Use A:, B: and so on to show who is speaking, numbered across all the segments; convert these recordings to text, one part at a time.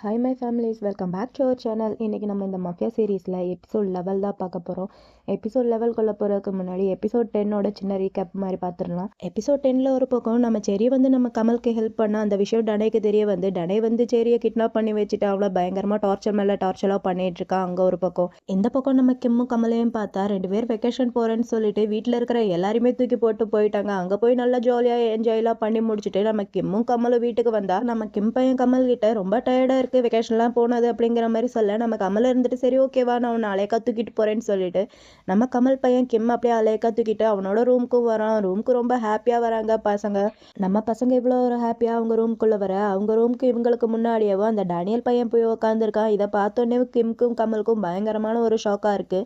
A: Hi my families, welcome back to our channel. இன்றைக்கி நம்ம இந்த மஃபியா சீரீஸில் எபிசோட் லெவல் தான் பார்க்க போகிறோம். எபிசோட் லெவல் கொள்ள போகிறதுக்கு முன்னாடி எபிசோட் 10ஓட சின்ன ரீகேப் மாதிரி பார்த்துடலாம். எபிசோட் 10ல் ஒரு பக்கம் நம்ம செரி நம்ம கமலுக்கு ஹெல்ப் பண்ண அந்த விஷயம் டனைக்கு தெரிய டனை செரியை கிட்னாப் பண்ணி வச்சுட்டு அவளை பயங்கரமாக டார்ச்சர் மேலே டார்ச்சராக பண்ணிட்டு இருக்கா. அங்கே ஒரு பக்கம், இந்த பக்கம் நம்ம கிம்மும் கமலையும் பார்த்தா 2 பேர் வெக்கேஷன் போகிறேன்னு சொல்லிட்டு வீட்டில் இருக்கிற எல்லாருமே தூக்கி போட்டு போயிட்டாங்க. அங்கே போய் நல்லா ஜாலியாக என்ஜாய்லாம் பண்ணி முடிச்சுட்டு நம்ம கிம்மும் கமலும் வீட்டுக்கு வந்தால் நம்ம கிம் பையன் கமல் கிட்ட ரொம்ப டயர்டாக வெக்கேஷன்லாம் போனது அப்படிங்கிற மாதிரி சொல்ல நம்ம கமல் இருந்துட்டு சரி ஓகேவா நான் அவனை அலையக்கா தூக்கிட்டு போறேன்னு சொல்லிட்டு நம்ம கமல் பையன் கிம் அப்படியே அலையக்கா தூக்கிட்டு அவனோட ரூமுக்கும் வரான். ரூமுக்கு ரொம்ப ஹாப்பியா வராங்க பசங்க. நம்ம பசங்க இவ்வளோ ஒரு ஹாப்பியா அவங்க ரூம்குள்ள வர அவங்க ரூமுக்கு இவங்களுக்கு முன்னாடியவோ அந்த டேனியல் பையன் போய் உட்காந்துருக்கான். இதை பார்த்தோன்னே கிம்க்கும் கமலுக்கும் பயங்கரமான ஒரு ஷாக்கா இருக்கு.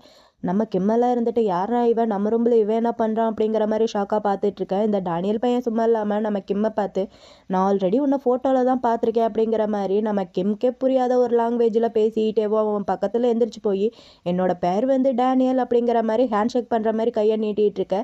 A: நம்ம கிம்மெல்லாம் இருந்துட்டு யாரா இவன் நம்ம ரூமில் இவன் என்ன பண்ணுறான் அப்படிங்கிற மாதிரி ஷாக்காக பார்த்துட்டு இருக்கேன். இந்த டேனியல் பையன் சும்மா இல்லாமல் நம்ம கிம்மை பார்த்து நான் ஆல்ரெடி உன்னை ஃபோட்டோவில் தான் பார்த்துருக்கேன் அப்படிங்கிற மாதிரி நம்ம கிம்கே புரியாத ஒரு லாங்குவேஜில் பேசிக்கிட்டேவோ அவன் பக்கத்தில் எந்திரிச்சு போய் என்னோட பேர் டேனியல் அப்படிங்கிற மாதிரி ஹேண்ட் ஷேக் பண்ணுற மாதிரி கையை நீட்டிகிட்டு இருக்க.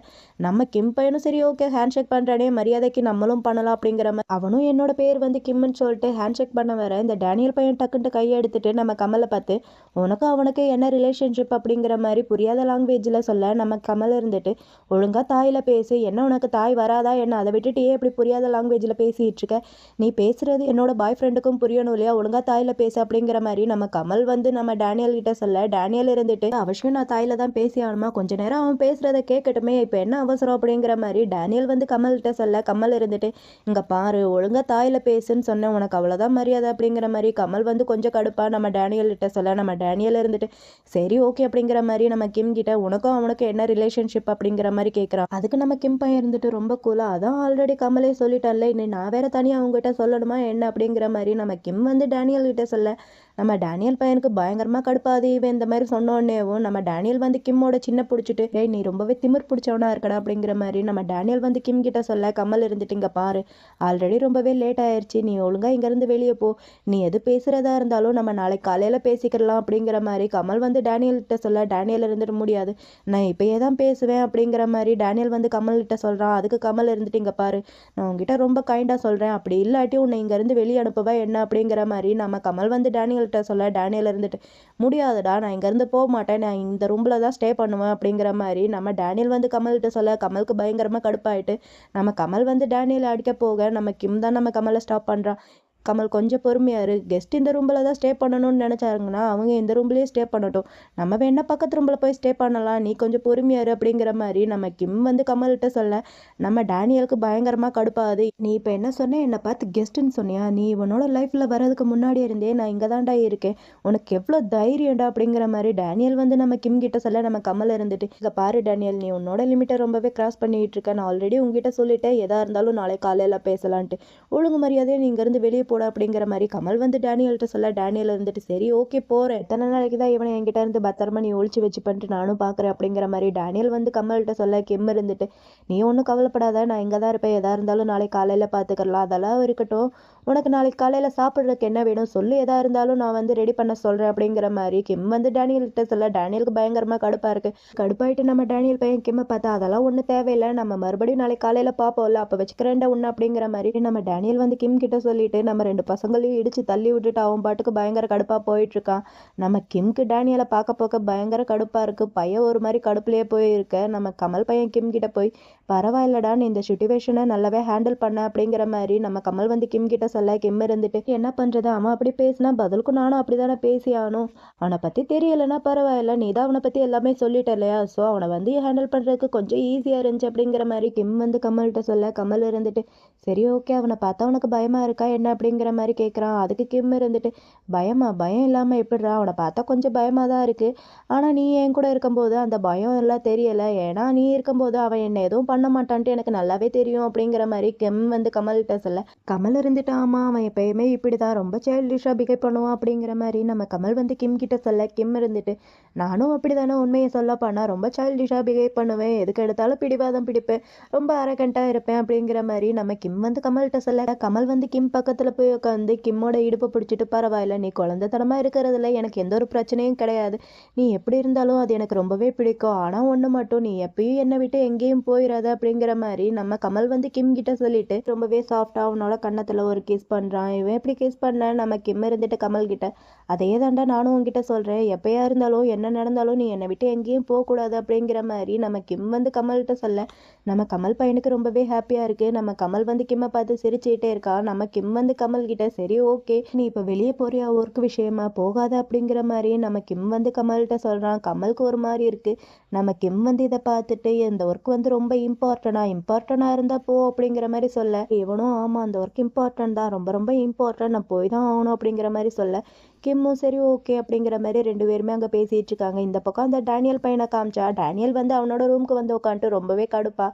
A: நம்ம கிம் பையனும் சரி ஓகே ஹேண்ட் ஷேக் பண்ணுறானே மரியாதைக்கு நம்மளும் பண்ணலாம் அப்படிங்கிற மாதிரி அவனும் என்னோட பேர் கிம்முன்னு சொல்லிட்டு ஹேண்ட் ஷேக் பண்ண வர இந்த டேனியல் பையன் டக்குன்ட்டு கையை எடுத்துட்டு நம்ம கமலை பார்த்து உனக்கும் அவனுக்கு என்ன ரிலேஷன்ஷிப் அப்படிங்கிற மாதிரி புரியாத லாங்குவேஜில் சொல்ல நம்ம கமல் இருந்துட்டு ஒழுங்காக தாயில் பேசு, என்ன உனக்கு தாய் வராதா என்ன, அதை விட்டுட்டு ஏன் இப்படி புரியாத லாங்குவேஜில் பேசிகிட்டு இருக்க, நீ பேசுகிறது என்னோட பாய் ஃப்ரெண்டுக்கும் புரியணும் இல்லையா, ஒழுங்காக தாயில் பேசு அப்படிங்கிற மாதிரி நம்ம கமல் நம்ம டேனியல் கிட்ட சொல்ல டேனியல் இருந்துட்டு அவசியம் நான் தாயில் தான் பேசி ஆகணுமா, கொஞ்ச நேரம் அவன் பேசுகிறத கேட்கட்டுமே, இப்போ என்ன அவசரம் அப்படிங்கிற மாதிரி டேனியல் கமல்கிட்ட சொல்ல கமல் இருந்துட்டு இங்கே பாரு ஒழுங்காக தாயில் பேசுன்னு சொன்னேன், உனக்கு அவ்வளோதான் மரியாதை அப்படிங்கிற மாதிரி கமல் கொஞ்சம் கடுப்பாக நம்ம டேனியல் கிட்ட சொல்ல நம்ம டேனியல் இருந்துட்டு சரி ஓகே அப்படிங்கிற மாதிரி நம்ம கிம் கிட்ட உனக்கும் அவனுக்கு என்ன ரிலேஷன்ஷிப் அப்படிங்கிற மாதிரி கேட்குறான். அதுக்கு நம்ம கிம் பையன் இருந்துட்டு ரொம்ப கூலா அதான் ஆல்ரெடி கமலே சொல்லிட்டான்ல, இன்னும் நான் வேற தனியாக அவங்ககிட்ட சொல்லணுமா என்ன அப்படிங்கிற மாதிரி நம்ம கிம் டேனியல் கிட்ட சொல்ல நம்ம டேனியல் பையனுக்கு பயங்கரமாக கடுப்பாது. இவன் இந்த மாதிரி சொன்னோடனேவும் நம்ம டேனியல் கிம்மோட சின்ன பிடிச்சிட்டு ஏய் நீ ரொம்பவே திமிர் பிடிச்சவனா இருக்கடா அப்படிங்கிற மாதிரி நம்ம டேனியல் கிம் கிட்ட சொல்ல கமல் இருந்துட்டு இங்கே பாரு ஆல்ரெடி ரொம்பவே லேட் ஆயிடுச்சு, நீ ஒழுங்காக இங்கேருந்து வெளியே போ, நீ எது பேசுகிறதா இருந்தாலும் நம்ம நாளைக்கு காலையில் பேசிக்கலாம் அப்படிங்கிற மாதிரி கமல் டேனியல் கிட்ட சொல்ல டேனியல் இருந்துட்டு முடியாது நான் இப்போயே தான் பேசுவேன் அப்படிங்கிற மாதிரி டேனியல் கமல் கிட்ட சொல்கிறான். அதுக்கு கமல் இருந்துட்டு இங்கே பாரு நான் உங்ககிட்ட ரொம்ப கைண்டாக சொல்கிறேன், அப்படி இல்லாட்டி உன்னை இங்கேருந்து வெளியே அனுப்புவா என்ன அப்படிங்கிற மாதிரி நம்ம கமல் டேனியல் சொல்ல டேனியல் இருந்துட்டு முடியாதுடா நான் இங்கேருந்து போக மாட்டேன், நான் இந்த ரூமில் தான் ஸ்டே பண்ணுவேன் அப்படிங்கிற மாதிரி நம்ம டேனியல் கமல்கிட்ட சொல்ல கமலுக்கு பயங்கரமாக கடுப்பாயிட்டு நம்ம கமல் டேனியல் அடிக்க போக நம்ம கிம் தான் நம்ம கமலை ஸ்டாப் பண்ணுறான். கமல் கொஞ்சம் பொறுமையாக இரு, கெஸ்ட் இந்த ரூமில் தான் ஸ்டே பண்ணணும்னு நினச்சாங்கன்னா அவங்க இந்த ரூம்லேயே ஸ்டே பண்ணட்டும், நம்ம வேணா பக்கத்து ரூமில் போய் ஸ்டே பண்ணலாம், நீ கொஞ்சம் பொறுமையாக இரு அப்படிங்கிற மாதிரி நம்ம கிம் கமல்கிட்ட சொல்ல நம்ம டேனியலுக்கு பயங்கரமாக கடுப்பாகுது. நீ இப்போ என்ன சொன்ன, என்னை பார்த்து கெஸ்ட்டுன்னு சொன்னியா, நீ உன்னோட லைஃப்பில் வர்றதுக்கு முன்னாடி இருந்தே நான் இங்கே தான்டா இருக்கேன், உனக்கு எவ்வளோ தைரியம்டா அப்படிங்கிற மாதிரி டேனியல் நம்ம கிம் கிட்ட சொல்ல நம்ம கமல் இருந்துட்டு இங்கே பாரு டேனியல் நீ உன்னோட லிமிட்டை ரொம்பவே கிராஸ் பண்ணிட்டு இருக்க, நான் ஆல்ரெடி உங்ககிட்ட சொல்லிட்டேன் எதாக இருந்தாலும் நாளை காலையில் பேசலான்ட்டு, ஒழுங்கு மரியாதையை நீ இங்கேருந்து வெளியே போட அப்படிங்கிற மாதிரி கமல் டேனியல்கிட்ட சொல்ல டேனியல் இருந்துட்டு சரி ஓகே போகிறேன், எத்தனை நாளைக்கு தான் இவனை என்கிட்ட இருந்து பத்திரமா நீ ஒழிச்சு வச்சு பண்ணிட்டு நானும் பார்க்குறேன் அப்படிங்கிற மாதிரி டேனியல் கமல்கிட்ட சொல்ல கிம் இருந்துட்டு நீ ஒன்றும் கவலைப்படாத நான் இங்கே தான் இருப்பேன், எதாக இருந்தாலும் நாளைக்கு காலையில் பார்த்துக்கலாம், அதெல்லாம் இருக்கட்டும், உனக்கு நாளைக்கு காலையில் சாப்பிட்றதுக்கு என்ன வேணும் சொல்லு, எதாக இருந்தாலும் நான் ரெடி பண்ண சொல்கிறேன் அப்படிங்கிற மாதிரி கிம் டேனியல்கிட்ட சொல்ல டேனியலுக்கு பயங்கரமாக கடுப்பாக இருக்குது. கடுப்பாயிட்டு நம்ம டேனியல் பையன் கிம்மை பார்த்தா அதெல்லாம் ஒன்றும் தேவையில்லை, நம்ம மறுபடியும் நாளைக்கு காலையில் பார்ப்போம்ல அப்போ வச்சுக்கிறேன்டா ஒன்று அப்படிங்கிற மாதிரி நம்ம டேனியல் கிம் கிட்ட சொல்லிட்டு நம்ம 2 பசங்களையும் இடிச்சு தள்ளி விட்டுட்டு அவன் பாட்டுக்கு பயங்கர கடுப்பாக போயிட்டு இருக்கான். நம்ம கிம்க்கு டேனியலை பார்க்க பயங்கர கடுப்பாக இருக்குது. பையன் ஒரு மாதிரி கடுப்புலேயே போயிருக்க நம்ம கமல் பையன் கிம் கிட்ட போய் பரவாயில்லடான்னு இந்த சுச்சுவேஷனை நல்லாவே ஹேண்டில் பண்ண அப்படிங்கிற மாதிரி நம்ம கமல் கிம் கிட்ட சொல்ல கிம் இருந்துட்டு என்ன பண்ணுறது, அவன் அப்படி பேசினா பதிலுக்கும் நானும் அப்படி தானே பேசி ஆகணும், அவனை பற்றி தெரியலைன்னா பரவாயில்ல, நீ தான் அவனை பற்றி எல்லாமே சொல்லிட்ட இல்லையா, ஸோ அவனை ஹேண்டில் பண்ணுறதுக்கு கொஞ்சம் ஈஸியாக இருந்துச்சு அப்படிங்கிற மாதிரி கிம் கமல்கிட்ட சொல்ல கமல் இருந்துட்டு சரி ஓகே அவனை பார்த்தா உனக்கு பயமாக இருக்கா என்ன அப்படிங்கிற மாதிரி கேட்குறான். அதுக்கு கிம் இருந்துட்டு பயமா, பயம் இல்லாமல் எப்படிறா, அவனை பார்த்தா கொஞ்சம் பயமாக தான் இருக்குது, ஆனால் நீ என் கூட இருக்கும்போது அந்த பயம் எல்லாம் தெரியலை, ஏன்னா நீ இருக்கும்போது அவன் என்னை எதுவும் பண்ண மாட்டான்ட்டு எனக்கு நல்லாவே தெரியும் அப்படிங்கிற மாதிரி கிம் கமல்கிட்ட சொல்ல கமல் இருந்துட்டு ஆமாம் அவன் எப்பயுமே இப்படி தான் ரொம்ப சைல்டிஷாக பிஹேவ் பண்ணுவான் அப்படிங்கிற மாதிரி நம்ம கமல் கிம் கிட்ட சொல்ல கிம் இருந்துட்டு நானும் அப்படி தானே உண்மையை சொல்லப்பானா ரொம்ப சைல்டிஷாக பிஹேவ் பண்ணுவேன், எதுக்கு எடுத்தாலும் பிடிவாதம் பிடிப்பேன், ரொம்ப அரகண்டாக இருப்பேன் அப்படிங்கிற மாதிரி நம்ம கிம் கமல்கிட்ட சொல்ல கமல் கிம் பக்கத்தில் போய் உட்காந்து கிம்மோட இடுப்பை பிடிச்சிட்டு பரவாயில்ல நீ குழந்தைத்தனமாக இருக்கிறதுல எனக்கு எந்த ஒரு பிரச்சனையும் கிடையாது, நீ எப்படி இருந்தாலும் அது எனக்கு ரொம்பவே பிடிக்கும், ஆனால் ஒன்று மட்டும் நீ எப்பயும் என்னை விட்டு எங்கேயும் போயிடாத அப்படிங்கிற மாதிரி நம்ம கமல் கிம் கிட்ட சொல்லிட்டு ரொம்பவே சாஃப்டாக அவனோட கன்னத்தில் ஒரு கிஸ் பண்ணுறான், இவன் எப்படி கிஸ் பண்ண நம்ம கிம் இருந்துட்டு கமல் கிட்ட அதே தாண்டா நானும் உங்ககிட்ட சொல்கிறேன், எப்பயா இருந்தாலும் என்ன நடந்தாலும் நீ என்னை விட்டு எங்கேயும் போகக்கூடாது அப்படிங்கிற மாதிரி நம்ம கிம் வந்து கமல்கிட்ட சொல்ல நம்ம கமல் பையனுக்கு ரொம்பவே ஹாப்பியாக இருக்குது. நம்ம கமல் வந்து கிம்மை பார்த்து சிரிச்சுக்கிட்டே இருக்கா. நம்ம கிம் வந்து கமல் கிட்ட சரி ஓகே நீ இப்போ வெளியே போறியா ஒர்க் விஷயமா போகாத அப்படிங்கிற மாதிரி நம்ம கிம் வந்து கமல்கிட்ட சொல்கிறான். கமலுக்கு ஒரு மாதிரி இருக்குது. நம்ம கிம் வந்து இதை பார்த்துட்டு இந்த ஒர்க் வந்து ரொம்ப இம்பார்ட்டனாக இருந்தால் போ அப்படிங்கிற மாதிரி சொல்ல இவனும் ஆமாம் அந்த ஒர்க் இம்பார்ட்டன்ட் தான், ரொம்ப ரொம்ப இம்பார்ட்டன்ட், நான் போய் தான் ஆகணும் அப்படிங்கிற மாதிரி சொல்ல கிம்மும் சரி ஓகே அப்படிங்கிற மாதிரி 2 பேருமே அங்கே பேசிகிட்டு இருக்காங்க. இந்த பக்கம் அந்த டேனியல் பையனை காமிச்சா டேனியல் வந்து அவனோட ரூமுக்கு வந்து உட்காந்துட்டு ரொம்பவே கடுப்பா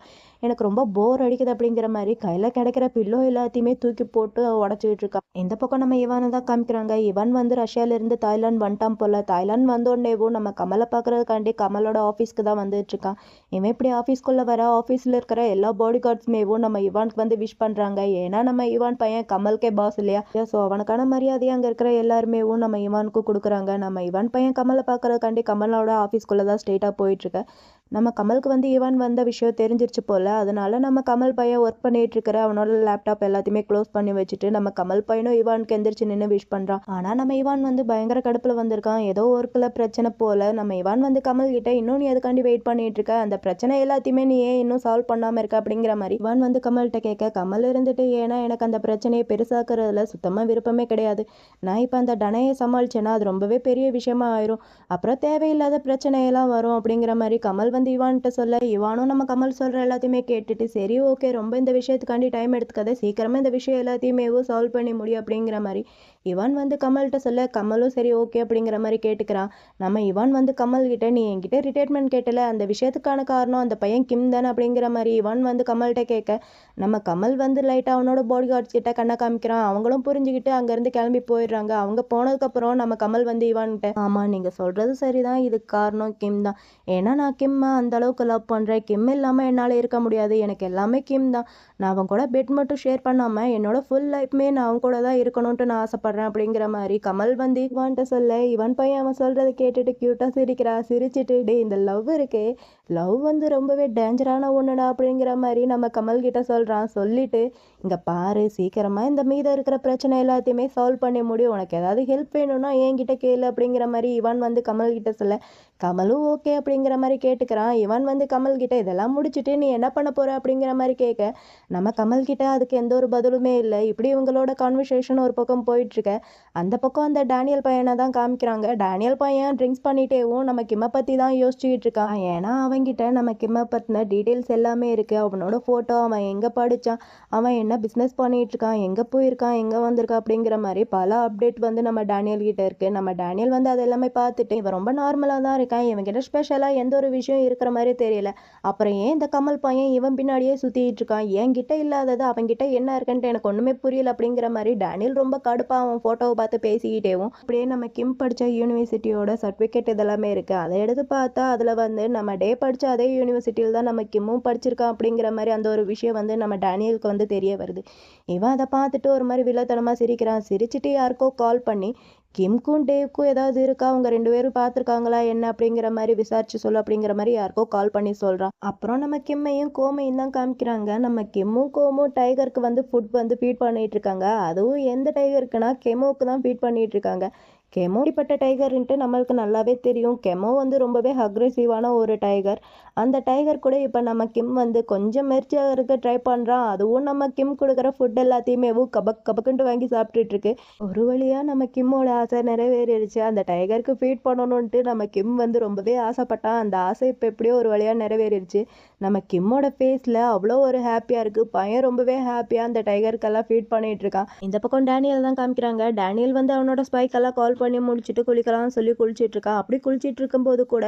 A: எனக்கு ரொம்ப போர் அடிக்குது அப்படிங்கிற மாதிரி கையில் கிடைக்கிற பில்லோ எல்லாத்தையுமே தூக்கி போட்டு உடச்சிக்கிட்டு இருக்கான். இந்த பக்கம் நம்ம இவானை தான் காமிக்கிறாங்க. இவன் வந்து ரஷ்யாவிலேருந்து தாய்லாந்து வந்துட்டான் போல. தாய்லாந்து வந்தோடனேவும் நம்ம கமலை பார்க்கறதுக்காண்டி கமலோட ஆஃபீஸ்க்கு தான் வந்துட்டு இருக்கான். இவன் இப்படி ஆஃபீஸ்க்குள்ளே வர ஆஃபீஸில் இருக்கிற எல்லா பாடி கார்ட்ஸ்மேவும் நம்ம இவானுக்கு வந்து விஷ் பண்ணுறாங்க. ஏன்னா நம்ம இவான் பையன் கமலுக்கே பாஸ் இல்லையா, ஸோ அவனுக்கான மரியாதையை அங்கே இருக்கிற எல்லாருமேவும் நம்ம இவானுக்கு கொடுக்குறாங்க. நம்ம இவான் பையன் கமலை பார்க்கறதுக்காண்டி கமலோட ஆஃபீஸ்க்குள்ளே தான் ஸ்ட்ரெயிட்டாக போயிட்டுருக்க. நம்ம கமலுக்கு வந்து இவான் வந்த விஷயம் தெரிஞ்சிருச்சு போல். அதனால நம்ம கமல் பையன் ஒர்க் பண்ணிட்டு இருக்கிற அவனோட லேப்டாப் எல்லாத்தையுமே க்ளோஸ் பண்ணி வச்சுட்டு நம்ம கமல் பையனும் இவானுக்கு எந்திரிச்சு நின்று விஷ் பண்ணுறான். ஆனால் நம்ம இவான் வந்து பயங்கர கடுப்பில் வந்திருக்கான். ஏதோ ஒர்க்கில் பிரச்சனை போல். நம்ம இவான் வந்து கமல் கிட்ட இன்னும் நீ எதுக்காண்டி வெயிட் பண்ணிட்டு இருக்க, அந்த பிரச்சனை எல்லாத்தையுமே நீ ஏன் இன்னும் சால்வ் பண்ணாமல் இருக்க அப்படிங்கிற மாதிரி இவான் வந்து கமல்கிட்ட கேட்க கமல் இருந்துட்டு ஏன்னா எனக்கு அந்த பிரச்சனையை பெருசாக்குறதுல சுத்தமாக விருப்பமே கிடையாது. நான் இப்போ அந்த டனையை சமாளிச்சேன்னா அது ரொம்பவே பெரிய விஷயமா ஆயிரும், அப்புறம் தேவையில்லாத பிரச்சனையெல்லாம் வரும் அப்படிங்கிற மாதிரி கமல் வந்து இவான்கிட்ட சொல்ல இவானும் நம்ம கமல் சொல்கிற எல்லாத்தையுமே கேட்டுட்டு சரி ஓகே ரொம்ப இந்த விஷயத்துக்காண்டி டைம் எடுத்துக்காத, சீக்கிரமாக இந்த விஷயம் எல்லாத்தையுமே சால்வ் பண்ணி முடியும் அப்படிங்கிற மாதிரி இவான் வந்து கமல்கிட்ட சொல்ல கமலும் சரி ஓகே அப்படிங்கிற மாதிரி கேட்டுக்கிறான். நம்ம இவான் வந்து கமல் கிட்ட நீ என்கிட்ட ரிட்டையர்மெண்ட் கேட்டல அந்த விஷயத்துக்கான காரணம் அந்த பையன் கிம் தானே அப்படிங்கிற மாதிரி இவான் வந்து கமல்கிட்ட கேட்க நம்ம கமல் வந்து லைட்டாக அவனோட பாடி கார்ட்ஸ் கிட்ட கண்ணை காமிக்கிறான். அவங்களும் புரிஞ்சுக்கிட்டு அங்கேருந்து கிளம்பி போயிடுறாங்க. அவங்க போனதுக்கப்புறம் நம்ம கமல் வந்து இவான்கிட்ட ஆமாம் நீங்கள் சொல்கிறது சரிதான், இதுக்கு காரணம் கிம் தான். ஏன்னா நான் கிம்மை அந்த அளவுக்கு லவ் பண்ணுறேன், கிம் இல்லாமல் என்னால் இருக்க முடியாது, எனக்கு எல்லாமே கிம் தான். நான் அவன் கூட பெட் மட்டும் ஷேர் பண்ணாமல் என்னோட ஃபுல் லைஃப்மே நான் அவன் கூட தான் இருக்கணும்ட்டு நான் ஆசைப்பட்றேன் அப்படிங்கிற மாதிரி கமல் வந்து இவான்கிட்ட சொல்ல இவன் பையன் அவன் சொல்கிறத கேட்டுட்டு க்யூட்டாக சிரிக்கிறா. சிரிச்சுட்டு டே இந்த லவ் இருக்கே, லவ் வந்து ரொம்பவே டேஞ்சரான ஒன்றுடா அப்படிங்கிற மாதிரி நம்ம கமல் கிட்ட சொல்கிறான். சொல்லிட்டு இங்கே பாரு சீக்கிரமாக இந்த மீதம் இருக்கிற பிரச்சனை எல்லாத்தையுமே சால்வ் பண்ணி முடியும், உனக்கு ஏதாவது ஹெல்ப் வேணும்னா என்கிட்ட கேளு அப்படிங்கிற மாதிரி இவான் வந்து கமல் கிட்ட சொல்ல கமலும் ஓகே அப்படிங்கிற மாதிரி கேட்டுக்கிறான். இவன் வந்து கமல் கிட்ட இதெல்லாம் முடிச்சுட்டு நீ என்ன பண்ண போற அப்படிங்கிற மாதிரி கேட்க நம்ம கமல் கிட்ட அதுக்கு எந்த ஒரு பதிலுமே இல்லை. இப்படி இவங்களோட கான்வர்சேஷன் ஒரு பக்கம் போயிட்டு இருக்க அந்த பக்கம் அந்த டேனியல் பையனை தான் காமிக்கிறாங்க. டேனியல் பையன் ட்ரிங்க்ஸ் பண்ணிட்டேவும் நம்ம கிம்மை பற்றி தான் யோசிச்சுக்கிட்டு இருக்கான். ஏன்னா அவன்கிட்ட நம்ம கிம்மை பற்றின டீட்டெயில்ஸ் எல்லாமே இருக்குது. அவனோட ஃபோட்டோ, அவன் எங்கே படித்தான், அவன் என்ன பிஸ்னஸ் பண்ணிட்டு இருக்கான், எங்கே போயிருக்கான், எங்கே வந்திருக்கான் அப்படிங்கிற மாதிரி பல அப்டேட் வந்து நம்ம டேனியல் கிட்ட இருக்குது. நம்ம டேனியல் வந்து அது எல்லாமே பார்த்துட்டு இவன் ரொம்ப நார்மலாக தான் இருக்கான், இவன்கிட்ட ஸ்பெஷலாக எந்த ஒரு விஷயம் இருக்கிற மாதிரி தெரியல, அப்புறம் ஏன் இந்த கமல் பையன் இவன் பின்னாடியே சுற்றிட்டு இருக்கான், என்கிட்ட இல்லாதது அவன்கிட்ட என்ன இருக்குன்ட்டு எனக்கு ஒன்றுமே புரியல அப்படிங்கிற மாதிரி டேனியல் ரொம்ப கடுப்பாக அவன் ஃபோட்டோவை பார்த்து பேசிக்கிட்டேவும் அப்படியே நம்ம கிம் படித்த யூனிவர்சிட்டியோட சர்டிஃபிகேட் இதெல்லாமே இருக்குது. அதை எடுத்து பார்த்தா அதில் வந்து நம்ம டே படித்த அதே யூனிவர்சிட்டியில் தான் நம்ம கிம்மும் படிச்சிருக்கான் அப்படிங்கிற மாதிரி அந்த ஒரு விஷயம் வந்து நம்ம டேனியலுக்கு வந்து தெரிய வருது. இவன் அதை பார்த்துட்டு ஒரு மாதிரி வில்லத்தனமாக சிரிக்கிறான். சிரிச்சுட்டு யாருக்கோ கால் பண்ணி கிம்க்கும் டேவ்க்கும் ஏதாவது இருக்கா, அவங்க 2 பேரும் பார்த்துருக்காங்களா என்ன அப்படிங்கிற மாதிரி விசாரிச்சு சொல்லு அப்படிங்கிற மாதிரி யாருக்கோ கால் பண்ணி சொல்கிறான். அப்புறம் நம்ம கிம்மையும் கோமையும் தான் காமிக்கிறாங்க. நம்ம கிம்மும் கோமும் டைகருக்கு வந்து ஃபுட் வந்து ஃபீட் பண்ணிட்டு இருக்காங்க. அதுவும் எந்த டைகருக்குன்னா கெமோவுக்கு தான் ஃபீட் பண்ணிட்டு இருக்காங்க. கெமோ இப்பட்ட டைகர்ன்ட்டு நம்மளுக்கு நல்லாவே தெரியும். கெமோ வந்து ரொம்பவே அக்ரெசிவான ஒரு டைகர். அந்த டைகர் கூட இப்போ நம்ம கிம் வந்து கொஞ்சம் மெர்ச்சியாக இருக்க ட்ரை பண்ணுறான். அதுவும் நம்ம கிம் கொடுக்குற ஃபுட் எல்லாத்தையுமே கபக் கபக்குன்ட்டு வாங்கி சாப்பிட்டுட்டு இருக்கு. ஒரு வழியாக நம்ம கிம்மோட ஆசை நிறைவேறிடுச்சு. அந்த டைகருக்கு ஃபீட் பண்ணணுன்ட்டு நம்ம கிம் வந்து ரொம்பவே ஆசைப்பட்டான். அந்த ஆசை இப்போ எப்படியோ ஒரு வழியாக நிறைவேறிடுச்சு. நம்ம கிம்மோட ஃபேஸில் அவ்வளோ ஒரு ஹாப்பியாக இருக்குது. பையன் ரொம்பவே ஹாப்பியாக அந்த டைகருக்கெல்லாம் ஃபீட் பண்ணிட்டு இருக்கான். இந்த பக்கம் டேனியல் தான் காமிக்கிறாங்க. டேனியல் வந்து அவனோட ஸ்பைக்கெல்லாம் கால் பண்ணி முடிச்சுட்டு குளிக்கலாம்னு சொல்லி குளிச்சுட்டு இருக்கான். அப்படி குளிச்சுட்டு இருக்கும்போது கூட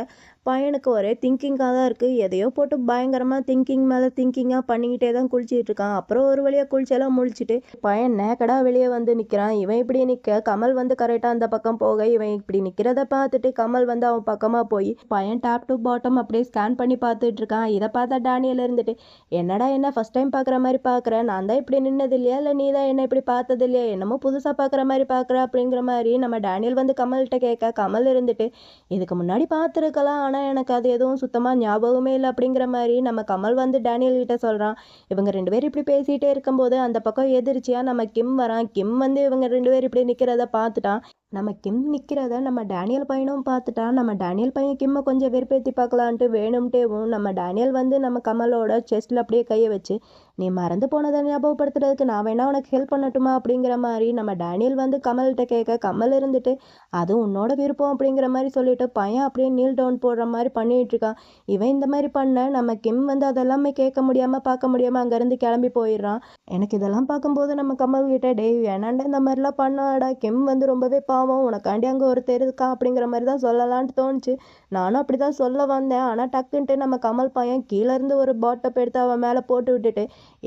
A: பையனுக்கு ஒரே திங்கிங்காக தான் இருக்குது. எதையோ போட்டு பயங்கரமாக திங்கிங் மேலே திங்கிங்காக பண்ணிக்கிட்டே தான் குளிச்சுட்டு இருக்கான். அப்புறம் ஒரு வழியாக குளிச்செல்லாம் முடிச்சுட்டு பையன் நேக்கடாக வெளியே வந்து நிற்கிறான். இவன் இப்படி நிற்க கமல் வந்து கரெக்டாக சைலண்டா அந்த பக்கம் போக இவன் இப்படி நிக்கிறத பார்த்துட்டு கமல் வந்து அவன் பக்கமா போய் பையன் டாப் டு பாட்டம் அப்படியே ஸ்கேன் பண்ணி பார்த்துட்டு இருக்கான். இதை பார்த்தா டேனியல் இருந்துட்டு, என்னடா என்ன ஃபர்ஸ்ட் டைம் பார்க்குற மாதிரி பார்க்குறேன், நான் தான் இப்படி நின்னது இல்லையா இல்லை நீ தான் என்ன இப்படி பார்த்தது இல்லையா, என்னமோ புதுசாக பார்க்குற மாதிரி பார்க்குற அப்படிங்கிற மாதிரி நம்ம டேனியல் வந்து கமல்கிட்ட கேட்க, கமல் இருந்துட்டு இதுக்கு முன்னாடி பார்த்துருக்கலாம் ஆனால் எனக்கு அது எதுவும் சுத்தமாக ஞாபகமே இல்லை அப்படிங்கிற மாதிரி நம்ம கமல் வந்து டேனியல் கிட்ட சொல்கிறான். இவங்க 2 பேரும் இப்படி பேசிகிட்டே இருக்கும்போது அந்த பக்கம் எதிர்ச்சியாக நம்ம கிம் வரான். கிம் வந்து இவங்க 2 பேரும் இப்படி நிற்கிறத பார்த்துட்டான். நம்ம கிம் நிற்கிறத நம்ம டேனியல் பையனும் பார்த்துட்டான். நம்ம டேனியல் பையன் கிம்மை கொஞ்சம் வெறுப்பேற்றி பார்க்கலான்ட்டு வேணும்ட்டேவும் நம்ம டேனியல் வந்து நம்ம கமலோட செஸ்ட்டில் அப்படியே கையை வச்சு, நீ மறந்து போனதை ஞாபகப்படுத்துறதுக்கு நான் வேணா உனக்கு ஹெல்ப் பண்ணட்டுமா அப்படிங்கிற மாதிரி நம்ம டேனியல் வந்து கமல்கிட்ட கேட்க, கமல் இருந்துட்டு அது உன்னோட விருப்பம் அப்படிங்கிற மாதிரி சொல்லிட்டு பையன் அப்படியே நீல் டவுன் போடுற மாதிரி பண்ணிட்டு இருக்கான். இவன் இந்த மாதிரி பண்ண நம்ம கிம் வந்து அதெல்லாமே கேட்க முடியாமல் பார்க்க முடியாமல் அங்கேருந்து கிளம்பி போயிடுறான். எனக்கு இதெல்லாம் பார்க்கும்போது நம்ம கமல் கிட்ட, டேய் வேணாண்டா இந்த மாதிரிலாம் பண்ணாடா, கிம் வந்து ரொம்பவே பாவம், உனக்காண்டி அங்கே ஒருத்தர் இருக்கா அப்படிங்கிற மாதிரி தான் சொல்லலான்ட்டு தோணுச்சு. நானும் அப்படி தான் சொல்ல வந்தேன். ஆனால் டக்குன்ட்டு நம்ம கமல் பையன் கீழேருந்து ஒரு பாட்டப் எடுத்து அவன் மேலே போட்டு விட்டுட்டு,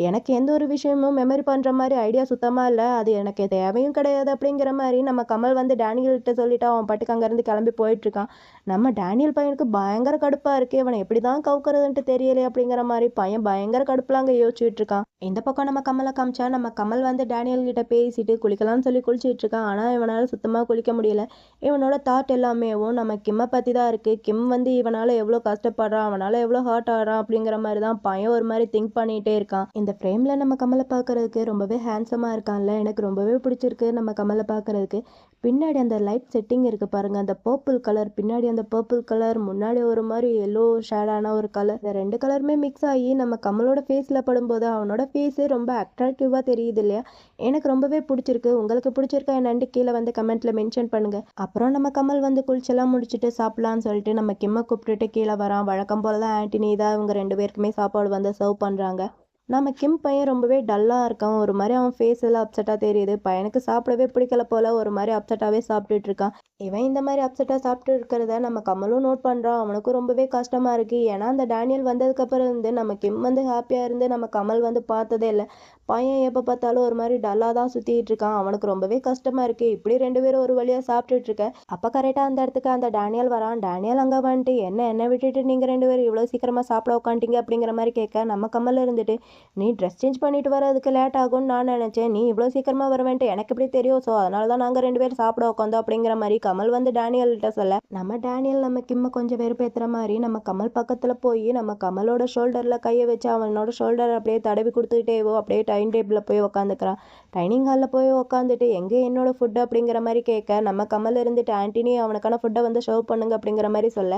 A: எனக்கு எந்த ஒரு விஷயமும் மெமரி பண்ணுற மாதிரி ஐடியா சுத்தமாக இல்லை, அது எனக்கு தேவையும் கிடையாது அப்படிங்கிற மாதிரி நம்ம கமல் வந்து டேனியல்கிட்ட சொல்லிட்டு அவன் பாட்டுக்கு அங்கேருந்து கிளம்பி போயிட்டுருக்கான். நம்ம டேனியல் பையனுக்கு பயங்கர கடுப்பாக இருக்குது, இவனை எப்படி தான் கவுக்கிறதுன்ட்டு தெரியலை அப்படிங்கிற மாதிரி பையன் பயங்கர கடுப்பில் அங்கே யோசிச்சுட்டு இருக்கான். இந்த பக்கம் நம்ம கமலை காமிச்சா நம்ம கமல் வந்து டேனியல் கிட்ட பேசிட்டு குளிக்கலாம்னு சொல்லி குளிச்சுட்டு இருக்கான். ஆனால் இவனால் சுத்தமாக குளிக்க முடியல. இவனோட தாட் எல்லாமேவும் நம்ம கிம்மை பற்றி தான் இருக்குது. கிம் வந்து இவனால் எவ்வளோ கஷ்டப்படுறான், அவனால் எவ்வளோ ஹர்ட் ஆகிறான் அப்படிங்கிற மாதிரி தான் பையன் ஒரு மாதிரி திங்க் பண்ணிகிட்டே இருக்கான். இந்த ஃப்ரேமில் நம்ம கமலை பார்க்குறதுக்கு ரொம்பவே ஹேண்ட்ஸமாக இருக்கான்ல, எனக்கு ரொம்பவே பிடிச்சிருக்கு நம்ம கமலை பார்க்குறதுக்கு. பின்னாடி அந்த லைட் செட்டிங் இருக்குது பாருங்கள், அந்த பர்பிள் கலர், பின்னாடி அந்த பர்பிள் கலர், முன்னாடி ஒரு மாதிரி எல்லோ ஷேடான ஒரு கலர், இந்த 2 கலருமே மிக்ஸ் ஆகி நம்ம கமலோட ஃபேஸில் படும்போது அவனோட ஃபேஸு ரொம்ப அட்ராக்டிவாக தெரியுது இல்லையா. எனக்கு ரொம்பவே பிடிச்சிருக்கு. உங்களுக்கு பிடிச்சிருக்கா என்னன்ட்டு கீழே வந்து கமெண்ட்டில் மென்ஷன் பண்ணுங்கள். அப்புறம் நம்ம கமல் வந்து குளிச்செல்லாம் முடிச்சுட்டு சாப்பிட்லான்னு சொல்லிட்டு நம்ம கிம்மை கூப்பிட்டுட்டு கீழே வரான். வழக்கம் போல தான் ஆண்டனி தான் இவங்க 2 பேருக்குமே சாப்பாடு வந்து சர்வ் பண்ணுறாங்க. நம்ம கிம் பையன் ரொம்பவே டல்லாக இருக்கான். ஒரு மாதிரி அவன் ஃபேஸ் எல்லாம் அப்செட்டாக தெரியுது. பையனுக்கு சாப்பிடவே பிடிக்கல போல், ஒரு மாதிரி அப்செட்டாகவே சாப்பிட்டுட்டு இருக்கான். இவன் இந்த மாதிரி அப்செட்டாக சாப்பிட்டு இருக்கிறத நம்ம கமலும் நோட் பண்ணுறான். அவனுக்கும் ரொம்பவே கஷ்டமாக இருக்குது. ஏன்னா அந்த டேனியல் வந்ததுக்கப்புறம் இருந்து நம்ம கிம் வந்து ஹாப்பியாக இருந்து நம்ம கமல் வந்து பார்த்ததே இல்லை. பையன் எப்போ பார்த்தாலும் ஒரு மாதிரி டல்லாக தான் சுற்றிட்டு இருக்கான். அவனுக்கு ரொம்பவே கஷ்டமாக இருக்குது. இப்படி 2 பேரும் ஒரு வழியாக சாப்பிட்டுட்டு இருக்க அப்போ கரெக்டாக அந்த இடத்துக்கு அந்த டேனியல் வரான். டேனியல் அங்கே வந்துட்டு, என்னை விட்டுட்டு நீங்கள் 2 பேரும் இவ்வளோ சீக்கிரமாக சாப்பிட உட்காந்துட்டீங்க அப்படிங்கிற மாதிரி கேட்க, நம்ம கமல் இருந்துட்டு, நீ ட்ரெஸ் சேஞ்ச் பண்ணிட்டு வரதுக்கு லேட் ஆகும்னு நான் நினச்சேன், நீ இவ்வளோ சீக்கிரமாக வருவேன்ட்டு எனக்கு எப்படி தெரியும், ஸோ அதனால தான் நாங்கள் 2 பேரும் சாப்பிட உட்காந்தோம் அப்படிங்கிற மாதிரி கமல் வந்து டேனியல்கிட்ட சொல்ல, நம்ம டேனியல் நம்ம கிம்மை கொஞ்சம் வெறுப்பேற்றுற மாதிரி நம்ம கமல் பக்கத்தில் போய் நம்ம கமலோட ஷோல்டரில் கையை வச்சு அவனோட ஷோல்டர் அப்படியே தடவி கொடுத்துக்கிட்டேவோ அப்படியே டைனிங் டேபிளில் போய் உட்காந்துக்கிறான். டைனிங் ஹாலில் போய் உட்காந்துட்டு எங்கே என்னோட ஃபுட்டு அப்படிங்கிற மாதிரி கேட்க, நம்ம கமல் இருந்துட்டு ஆண்டனி அவனுக்கான ஃபுட்டை வந்து சர்வ் பண்ணுங்க அப்படிங்கிற மாதிரி சொல்ல,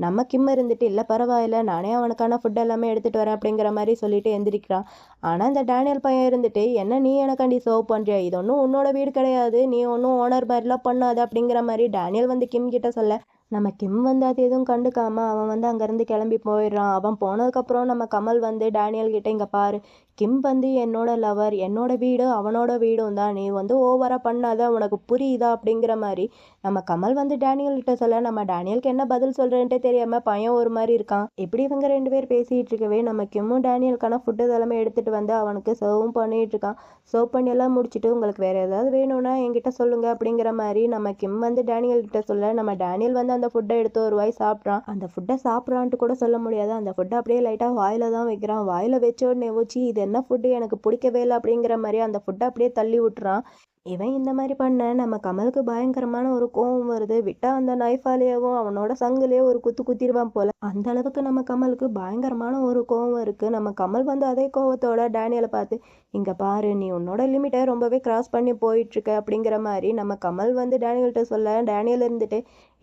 A: நம்ம கிம் இருந்துட்டு இல்லை பரவாயில்ல நானே அவனுக்கான ஃபுட் எல்லாமே எடுத்துகிட்டு வரேன் அப்படிங்கிற மாதிரி சொல்லிட்டு எந்திரிக்கிறான். ஆனால் இந்த டேனியல் பையன் இருந்துட்டு, என்ன நீ எனக்காண்டி சர்வ் பண்ணுறியா, இது ஒன்றும் உன்னோட வீடு கிடையாது, நீ ஒன்றும் ஓனர் மாதிரிலாம் பண்ணாது அப்படிங்கிற மாதிரி டேனியல் வந்து கிம் கிட்ட சொல்ல, நம்ம கிம் வந்து அது எதுவும் கண்டுக்காமல் அவன் வந்து அங்கேருந்து கிளம்பி போயிடுறான். அவன் போனதுக்கப்புறம் நம்ம கமல் வந்து டேனியல் கிட்ட, இங்கே பாரு, கிம் வந்து என்னோட லவர், என்னோட வீடு அவனோட வீடும் தான், நீ வந்து ஓவராக பண்ணாத, உனக்கு புரியுதா அப்படிங்கிற மாதிரி நம்ம கமல் வந்து டேனியல் கிட்ட சொல்ல, நம்ம டேனியலுக்கு என்ன பதில் சொல்கிறேன்ட்டே தெரியாமல் பையன் ஒரு மாதிரி இருக்கான். இப்படி இவங்க 2 பேர் பேசிகிட்டு இருக்கவே நம்ம கிம்மும் டேனியலுக்கான ஃபுட்டு எல்லாமே எடுத்துகிட்டு வந்து அவனுக்கு சர்வும் பண்ணிகிட்டு இருக்கான். சர்வ் பண்ணி எல்லாம் முடிச்சுட்டு, உங்களுக்கு வேறு ஏதாவது வேணும்னா என்கிட்ட சொல்லுங்கள் அப்படிங்கிற மாதிரி நம்ம கிம் வந்து டேனியல் கிட்ட சொல்ல, நம்ம டேனியல் வந்து அந்த ஃபுட்டை எடுத்து ஒரு வாய் சாப்பிட்றான். அந்த ஃபுட்டை சாப்பிட்றான்ட்டு கூட சொல்ல முடியாது, அந்த ஃபுட்டை அப்படியே லைட்டாக வாயில் தான் வைக்கிறான். வாயில் வச்ச உடனே வச்சு இது என்ன ஃபுட்டு, எனக்கு பிடிக்கவே இல்லை அப்படிங்கிற மாதிரி அந்த ஃபுட்டை அப்படியே தள்ளி விட்டுறான். இவன் இந்த மாதிரி பண்ண நம்ம கமலுக்கு பயங்கரமான ஒரு கோவம் வருது. விட்டா அந்த நைஃபாலேயவும் அவனோட சங்குலேயே ஒரு குத்து குத்திடுவான் போல. அந்த அளவுக்கு நம்ம கமலுக்கு பயங்கரமான ஒரு கோவம் இருக்கு. நம்ம கமல் வந்து அதே கோவத்தோட டேனியலை பார்த்து, இங்கே பாரு, நீ உன்னோட லிமிட்டை ரொம்பவே கிராஸ் பண்ணி போயிட்டுருக்க அப்படிங்கிற மாதிரி நம்ம கமல் வந்து டேனியல்கிட்ட சொல்ல, டேனியல் இருந்துட்டு,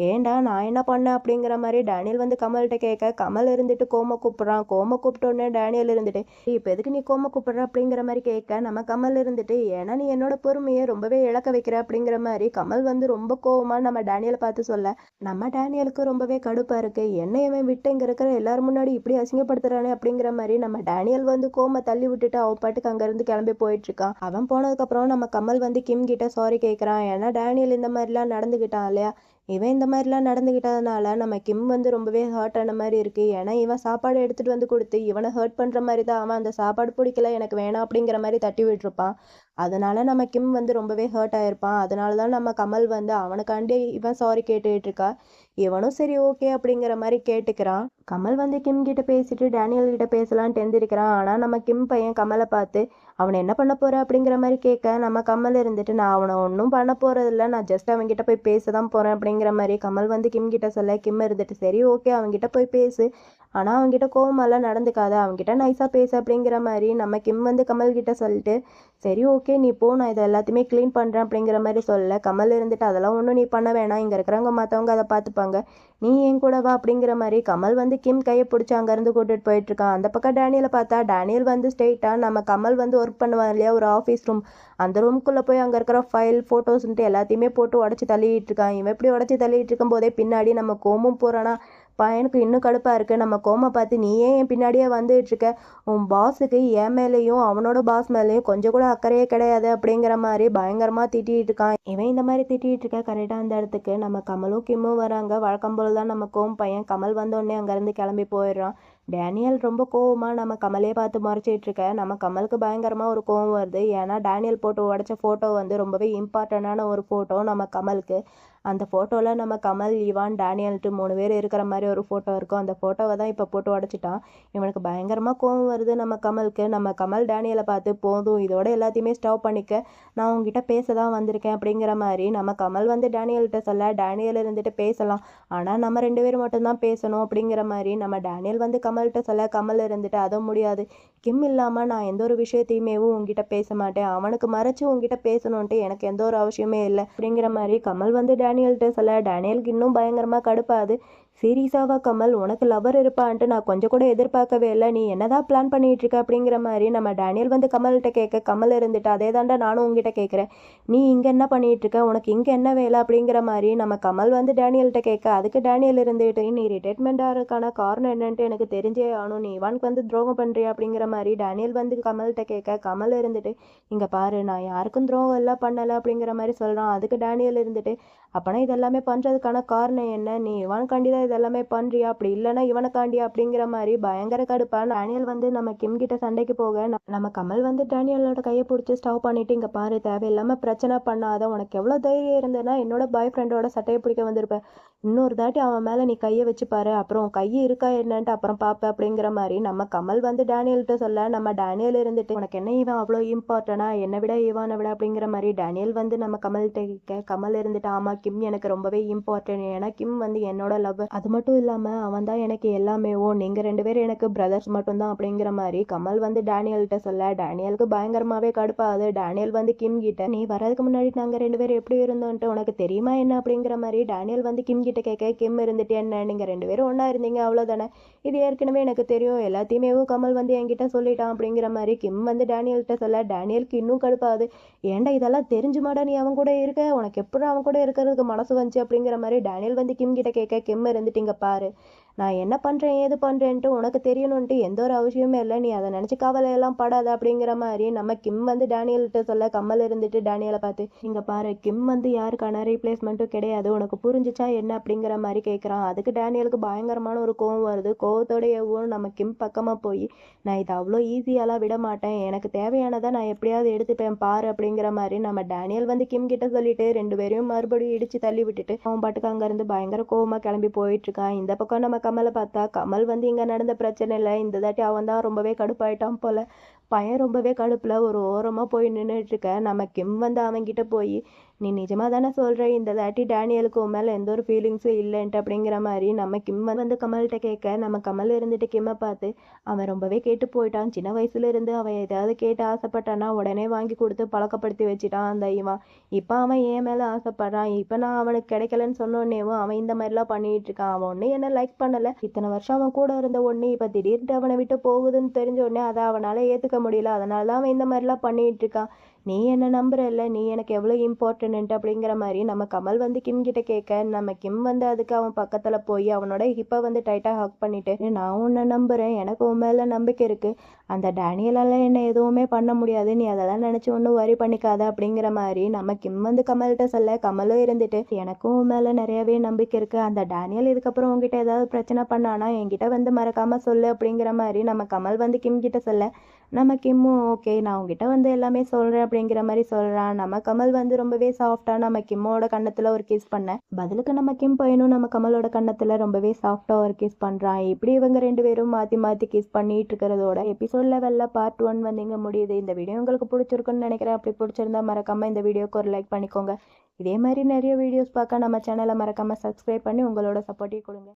A: ஏண்டா நான் என்ன பண்ணேன் அப்படிங்கிற மாதிரி டேனியல் வந்து கமல்கிட்ட கேட்க, கமல் இருந்துட்டு கோம கூப்பிட்றான். கோம கூப்பிட்டோன்னே டேனியல் இருந்துட்டு, இப்போ எதுக்கு நீ கோம கூப்பிட்ற அப்படிங்கிற மாதிரி கேட்க, நம்ம கமல் இருந்துட்டு, ஏன்னா நீ என்னோட பொறுமையை ரொம்பவே இழக்க வைக்கிற அப்படிங்கிற மாதிரி கமல் வந்து ரொம்ப கோவமாக நம்ம டேனியலை பார்த்து சொல்ல, நம்ம டேனியலுக்கு ரொம்பவே கடுப்பாக இருக்கு. என்ன இவன் விட்டு இங்கே இருக்கிற எல்லாரும் முன்னாடி இப்படி அசிங்கப்படுத்துறானே அப்படிங்கிற மாதிரி நம்ம டேனியல் வந்து கோம தள்ளி விட்டுட்டு அவன் பாட்டுக்கு அங்கேருந்து கிளம்பி போயிட்டு இருக்கான். அவன் போனதுக்கப்புறம் நம்ம கமல் வந்து கிம் கிட்ட சாரி கேட்குறான். ஏன்னா டேனியல் இந்த மாதிரிலாம் நடந்துக்கிட்டான் இல்லையா. இவன் இந்த மாதிரிலாம் நடந்துக்கிட்டதுனால நம்ம கிம் வந்து ரொம்பவே ஹர்ட் ஆன மாதிரி இருக்கு. ஏன்னா இவன் சாப்பாடு எடுத்துட்டு வந்து கொடுத்து இவனை ஹர்ட் பண்ற மாதிரி தான் அவன் அந்த சாப்பாடு பிடிக்கல எனக்கு வேணாம் அப்படிங்கிற மாதிரி தட்டி விட்டுருப்பான். அதனால நம்ம கிம் வந்து ரொம்பவே ஹர்ட் ஆயிருப்பான். அதனால தான் நம்ம கமல் வந்து அவனுக்காண்டி இவன் சாரி கேட்டுட்டு இருக்கா. இவனும் சரி ஓகே அப்படிங்கிற மாதிரி கேட்டுக்கிறான். கமல் வந்து கிம் கிட்ட பேசிட்டு டேனியல் கிட்ட பேசலான்ட்டு எந்திரிக்கிறான். ஆனா நம்ம கிம் பையன் கமலை பார்த்து அவனை என்ன பண்ண போற அப்படிங்கிற மாதிரி கேட்க, நம்ம கமல் இருந்துட்டு நான் அவனை ஒன்றும் பண்ண போறது இல்லை, நான் ஜஸ்ட் அவன்கிட்ட போய் பேச தான் போறேன் அப்படிங்கிற மாதிரி கமல் வந்து கிம் கிட்ட சொல்ல, கிம் இருந்துட்டு சரி ஓகே அவன்கிட்ட போய் பேசு, ஆனா அவன்கிட்ட கோவமெல்லாம் நடந்துக்காத, அவன்கிட்ட நைஸா பேசு அப்படிங்கிற மாதிரி நம்ம கிம் வந்து கமல் கிட்ட சொல்லிட்டு சரி ஓகே நீ போ நான் இதை எல்லாத்தையுமே க்ளீன் பண்ணுறேன் அப்படிங்கிற மாதிரி சொல்ல, கமல் இருந்துட்டு அதெல்லாம் ஒன்றும் நீ பண்ண வேணாம், இங்கே இருக்கிறவங்க மற்றவங்க அதை பார்த்துப்பாங்க, நீ என் கூட வா அப்படிங்கிற மாதிரி கமல் வந்து கிம் கையை பிடிச்சி அங்கேருந்து கூட்டிட்டு போயிட்டு இருக்கான். அந்த பக்கம் டேனியலை பார்த்தா டேனியல் வந்து ஸ்ட்ரெயிட்டாக நம்ம கமல் வந்து ஒர்க் பண்ணுவான் இல்லையா ஒரு ஆஃபீஸ் ரூம், அந்த ரூம்குள்ளே போய் அங்கே இருக்கிற ஃபைல் ஃபோட்டோஸ்ன்ட்டு எல்லாத்தையுமே போட்டு உடச்சி தள்ளிட்டு இருக்கான். இவன் எப்படி உடச்சி தள்ளிட்டு இருக்கும் போதே பின்னாடி நம்ம கோமும் போகிறானா. பையனுக்கு இன்னும் கடுப்பாக இருக்குது. நம்ம கோமை பார்த்து நீ ஏன் என் பின்னாடியே வந்துட்டு இருக்க, உன் பாஸுக்கு என் மேலேயும் அவனோட பாஸ் மேலேயும் கொஞ்சம் கூட அக்கறையே கிடையாது அப்படிங்கிற மாதிரி பயங்கரமாக திட்டிகிட்டு இருக்கான். இவன் இந்த மாதிரி திட்டிகிட்டு இருக்க கரெக்டாக அந்த இடத்துக்கு நம்ம கமலும் கிம்மும் வராங்க. வழக்கம் போல தான் நம்ம கோம் பையன் கமல் வந்தோடனே அங்கேருந்து கிளம்பி போயிடுறான். டேனியல் ரொம்ப கோவமாக நம்ம கமலே பார்த்து முறைச்சிட்டு இருக்க, நம்ம கமலுக்கு பயங்கரமாக ஒரு கோவம் வருது. ஏன்னா டேனியல் போட்டு உடச்ச ஃபோட்டோ வந்து ரொம்பவே இம்பார்ட்டண்டான ஒரு ஃபோட்டோ நம்ம கமலுக்கு. அந்த ஃபோட்டோவில் நம்ம கமல் இவான் டேனியல்ட்டு 3 பேர் இருக்கிற மாதிரி ஒரு ஃபோட்டோ இருக்கும். அந்த ஃபோட்டோவை தான் இப்போ போட்டு உடச்சிட்டான். இவனுக்கு பயங்கரமாக கோவம் வருது நம்ம கமலுக்கு. நம்ம கமல் டேனியலை பார்த்து போதும் இதோட எல்லாத்தையுமே ஸ்டவ் பண்ணிக்க, நான் உங்ககிட்ட பேச தான் வந்திருக்கேன் அப்படிங்கிற மாதிரி நம்ம கமல் வந்து டேனியல்கிட்ட சொல்ல, டேனியல் இருந்துட்டு பேசலாம் ஆனால் நம்ம 2 பேர் மட்டும்தான் பேசணும் அப்படிங்கிற மாதிரி நம்ம டேனியல் வந்து கமல்கிட்ட சொல்ல, கமல் இருந்துட்டு அதுவும் முடியாது, கிம் இல்லாமல் நான் எந்த ஒரு விஷயத்தையுமே உங்ககிட்ட பேச மாட்டேன், அவனுக்கு மறைச்சு உங்ககிட்ட பேசணுன்ட்டு எனக்கு எந்த ஒரு அவசியமே இல்லை அப்படிங்கிற மாதிரி கமல் வந்து டேனியல்கிட்ட சொல்ல, டேனியலுக்கு இன்னும் பயங்கரமாக கடுப்பாது. சீரியஸாவா கமல் உனக்கு லவர் இருப்பான்ட்டு நான் கொஞ்சம் கூட எதிர்பார்க்கவே இல்லை, நீ என்னதான் பிளான் பண்ணிட்டு இருக்க அப்படிங்கிற மாதிரி நம்ம டேனியல் வந்து கமல்கிட்ட கேட்க, கமல் இருந்துட்டு அதே தாண்டா நானும் உங்ககிட்ட கேட்குறேன், நீ இங்கே என்ன பண்ணிட்டு இருக்க, உனக்கு இங்கே என்ன வேலை அப்படிங்கிற மாதிரி நம்ம கமல் வந்து டேனியல்கிட்ட கேட்க, அதுக்கு டேனியல் இருந்துட்டு நீ ரிட்டைர்மெண்ட் ஆகிறதுக்கான காரணம் என்னன்ட்டு எனக்கு தெரிஞ்சே ஆகணும், நீ இவானுக்கு வந்து துரோகம் பண்ணுறியா அப்படிங்கிற மாதிரி டேனியல் வந்து கமல்கிட்ட கேட்க, கமல் இருந்துட்டு இங்கே பாரு நான் யாருக்கும் துரோகம் எல்லாம் பண்ணலை அப்படிங்கிற மாதிரி சொல்கிறான். அதுக்கு டேனியல் இருந்துட்டு அப்போனா இதெல்லாமே பண்ணுறதுக்கான காரணம் என்ன, நீ இவனுக்காண்டி தான் இதெல்லாமே பண்ணுறியா, அப்படி இல்லைன்னா இவனுக்காண்டியா அப்படிங்கிற மாதிரி பயங்கர கடுப்பான டேனியல் வந்து நம்ம கிம் கிட்ட சண்டைக்கு போக, நம்ம கமல் வந்து டேனியலோட கையை பிடிச்சி ஸ்டவ் பண்ணிட்டு இங்கே பாரு தேவையில்லாமல் பிரச்சனை பண்ணாத, உனக்கு எவ்வளோ தைரியம் இருந்ததுன்னா என்னோட பாய் ஃப்ரெண்டோட சட்டையை பிடிக்க வந்திருப்பேன், இன்னொரு தாட்டி அவன் மேலே நீ கையை வச்சு பாரு, அப்புறம் கை இருக்கா என்னன்ட்டு அப்புறம் பார்ப்பேன் அப்படிங்கிற மாதிரி நம்ம கமல் வந்து டேனியல்கிட்ட சொல்ல, நம்ம டேனியல் இருந்துட்டு உனக்கு என்ன இவன் அவ்வளோ இம்பார்ட்டனா, என்னை விட இவானை விட அப்படிங்கிற மாதிரி டேனியல் வந்து நம்ம கமல்கிட்ட கேட்க, கமல் இருந்துட்டு ஆமா கிம் எனக்கு ரொம்பவே இம்பார்ட்டன்ட், ஏன்னா கிம் வந்து என்னோட லவ்வர், அது மட்டும் இல்லாமல் அவன் தான் எனக்கு எல்லாமே, நீங்கள் 2 பேரும் எனக்கு பிரதர்ஸ் மட்டும்தான் அப்படிங்கிற மாதிரி கமல் வந்து டேனியல்கிட்ட சொல்ல, டேனியலுக்கு பயங்கரமாகவே கடுப்பாகுது. டேனியல் வந்து கிம் கிட்ட நீ வரதுக்கு முன்னாடி நாங்கள் 2 பேரும் எப்படி இருந்தோன்ட்டு உனக்கு தெரியுமா என்ன அப்படிங்கிற மாதிரி டேனியல் வந்து கிம் கிட்ட கேட்க, கிம் இருந்துட்டு என்ன நீங்கள் 2 பேரும் ஒன்றா இருந்தீங்க அவ்வளோதானே, இது ஏற்கனவே எனக்கு தெரியும், எல்லாத்தையுமே கமல் வந்து என்கிட்ட சொல்லிட்டான் அப்படிங்கிற மாதிரி கிம் வந்து டேனியல்கிட்ட சொல்ல, டேனியலுக்கு இன்னும் கடுப்பாகுது. ஏன்டா இதெல்லாம் தெரிஞ்சுமாடா நீ அவன் கூட இருக்க, உனக்கு எப்படி அவன் கூட இருக்கிறதுக்கு மனசு வந்துச்சு அப்படிங்கிற மாதிரி டேனியல் வந்து கிம் கிட்ட கேட்க, கிம் இருந்துட்டீங்க பாரு நான் என்ன பண்ணுறேன் ஏது பண்ணுறேன்ட்டு உனக்கு தெரியணுன்ட்டு எந்த ஒரு அவசியமே இல்லை, நீ அதை நினச்சி கவலையெல்லாம் படாத அப்படிங்கிற மாதிரி நம்ம கிம் வந்து டேனியல்கிட்ட சொல்ல, கமல் இருந்துட்டு டேனியலை பார்த்து இங்கே பாரு கிம் வந்து யாருக்கான ரீப்ளேஸ்மெண்ட்டும் கிடையாது, உனக்கு புரிஞ்சிச்சா என்ன அப்படிங்கிற மாதிரி கேட்குறான். அதுக்கு டேனியலுக்கு பயங்கரமான ஒரு கோவம் வருது. கோவத்தோடையவும் நம்ம கிம் பக்கமாக போய் நான் இதை அவ்வளோ ஈஸியாலாம் விட மாட்டேன், எனக்கு தேவையானதை நான் எப்படியாவது எடுத்துப்பேன் பாரு அப்படிங்கிற மாதிரி நம்ம டேனியல் வந்து கிம் கிட்ட சொல்லிட்டு 2 பேரையும் மறுபடியும் இடிச்சு தள்ளி விட்டுட்டு அவன் பாட்டுக்கு அங்கேருந்து பயங்கர கோவமாக கிளம்பி போயிட்டு இருக்கான். இந்த பக்கம் நம்ம கமலை பார்த்தா, கமல் வந்து இங்கே நடந்த பிரச்சனை இல்லை, இந்த தாட்டி அவன் தான் ரொம்பவே கடுப்பாயிட்டான் போல. பையன் ரொம்பவே கடுப்பில் ஒரு ஓரமாக போய் நின்றுட்டு இருக்க, நம்ம கிம் வந்து அவன்கிட்ட போய் நீ நிஜமாக தானே சொல்கிற இந்த தாட்டி டேனியலுக்கு உன் மேலே எந்த ஒரு ஃபீலிங்ஸும் இல்லைன்ட்டு அப்படிங்கிற மாதிரி நம்ம கிம் வந்து கமல்கிட்ட கேட்க, நம்ம கமல் இருந்துட்டு கிம்மை பார்த்து அவன் ரொம்பவே கேட்டு போயிட்டான், சின்ன வயசுல இருந்து அவன் ஏதாவது கேட்டு ஆசைப்பட்டானா உடனே வாங்கி கொடுத்து பழக்கப்படுத்தி வச்சுட்டான் அந்த இவன், இப்போ அவன் என் மேலே ஆசைப்படுறான், இப்போ நான் அவனுக்கு கிடைக்கலன்னு சொன்னோடனேவும் அவன் இந்த மாதிரிலாம் பண்ணிட்டு இருக்கான், அவன் ஒன்று என்ன லைக் பண்ணலை, இத்தனை வருஷம் அவன் கூட இருந்த ஒன்று இப்போ திடீர்னு அவனை விட்டு போகுதுன்னு தெரிஞ்ச உடனே அதை அவனால் ஏற்றுக்க முடியல, அதனால தான் அவன் இந்த மாதிரிலாம் பண்ணிட்டு இருக்கான், நீ என்ன நம்புற இல்லை, நீ எனக்கு எவ்வளோ இம்பார்ட்டன்ட் அப்படிங்கிற மாதிரி நம்ம கமல் வந்து கிம் கிட்ட கேட்க, நம்ம கிம் வந்து அதுக்கு அவன் பக்கத்தில் போய் அவனோட ஹிப்பை வந்து டைட்டாக ஹக் பண்ணிட்டு, நான் உன்னை நம்புகிறேன், எனக்கு உன் மேலே நம்பிக்கை இருக்குது, அந்த டேனியலால் என்ன எதுவுமே பண்ண முடியாது, நீ அதெல்லாம் நினச்சி ஒன்றும் வரி பண்ணிக்காத அப்படிங்கிற மாதிரி நம்ம கிம் வந்து கமல்கிட்ட சொல்ல, கமலும் இருந்துட்டு எனக்கும் உன் மேலே நிறையவே நம்பிக்கை இருக்குது, அந்த டேனியல் இதுக்கப்புறம் உங்ககிட்ட ஏதாவது பிரச்சனை பண்ணானா என்கிட்ட வந்து மறக்காமல் சொல்லு அப்படிங்கிற மாதிரி நம்ம கமல் வந்து கிம் கிட்ட சொல்ல, நம்ம கிம்மும் ஓகே நான் உங்ககிட்ட வந்து எல்லாமே சொல்கிறேன் அப்படிங்கிற மாதிரி சொல்கிறான். நம்ம கமல் வந்து ரொம்பவே சாஃப்டாக நம்ம கிம்மோட கன்னத்தில் ஒரு கிஸ் பண்ண, பதிலுக்கு நம்ம கிம் பையனும் நம்ம கமலோட கன்னத்தில் ரொம்பவே சாஃப்டாக ஒரு கிஸ் பண்ணுறான். இப்படி இவங்க 2 பேரும் மாற்றி மாற்றி கிஸ் பண்ணிட்டு இருக்கிறதோட எபிசோட் லெவலில் பார்ட் 1 வந்து இங்கே முடியுது. இந்த வீடியோ உங்களுக்கு பிடிச்சிருக்குன்னு நினைக்கிறேன். அப்படி பிடிச்சிருந்தா மறக்காமல் இந்த வீடியோக்கு ஒரு லைக் பண்ணிக்கோங்க. இதே மாதிரி நிறைய வீடியோஸ் பார்க்க நம்ம சேனலை மறக்காமல் சப்ஸ்கிரைப் பண்ணி உங்களோட சப்போர்ட்டையும் கொடுங்க.